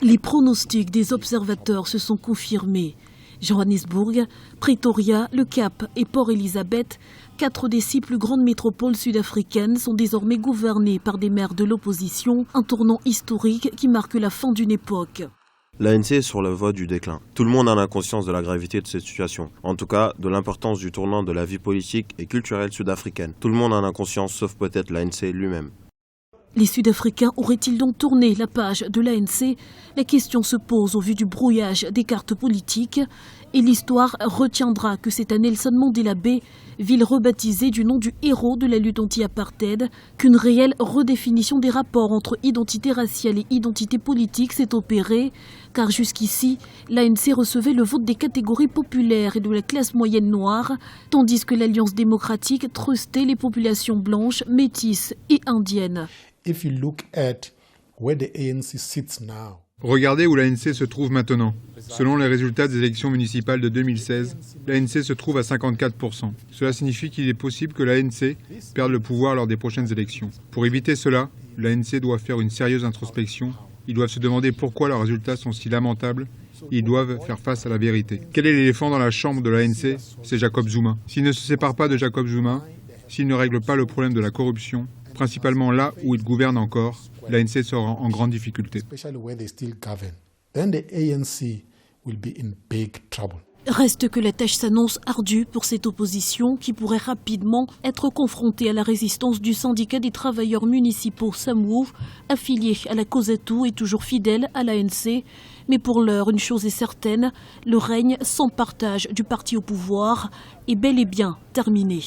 Les pronostics des observateurs se sont confirmés. Johannesburg, Pretoria, Le Cap et Port Elizabeth, 4 des 6 plus grandes métropoles sud-africaines sont désormais gouvernées par des maires de l'opposition, un tournant historique qui marque la fin d'une époque. L'ANC est sur la voie du déclin. Tout le monde en a conscience de la gravité de cette situation. En tout cas, de l'importance du tournant de la vie politique et culturelle sud-africaine. Tout le monde en a conscience, sauf peut-être l'ANC lui-même. Les Sud-Africains auraient-ils donc tourné la page de l'ANC? La question se pose au vu du brouillage des cartes politiques. Et l'histoire retiendra que c'est à Nelson Mandela Bay, ville rebaptisée du nom du héros de la lutte anti-apartheid, qu'une réelle redéfinition des rapports entre identité raciale et identité politique s'est opérée. Car jusqu'ici, l'ANC recevait le vote des catégories populaires et de la classe moyenne noire, tandis que l'Alliance démocratique trustait les populations blanches, métisses et indiennes. If you look at where the ANC sits now, regardez où l'ANC se trouve maintenant. Selon les résultats des élections municipales de 2016, l'ANC se trouve à 54%. Cela signifie qu'il est possible que l'ANC perde le pouvoir lors des prochaines élections. Pour éviter cela, l'ANC doit faire une sérieuse introspection. Ils doivent se demander pourquoi leurs résultats sont si lamentables. Ils doivent faire face à la vérité. Quel est l'éléphant dans la chambre de l'ANC? C'est Jacob Zuma. S'il ne se sépare pas de Jacob Zuma, s'il ne règle pas le problème de la corruption, principalement là où il gouverne encore, l'ANC sera en grande difficulté. Reste que la tâche s'annonce ardue pour cette opposition qui pourrait rapidement être confrontée à la résistance du syndicat des travailleurs municipaux SAMWU, affilié à la COSATU et toujours fidèle à l'ANC. Mais pour l'heure, une chose est certaine, le règne sans partage du parti au pouvoir est bel et bien terminé.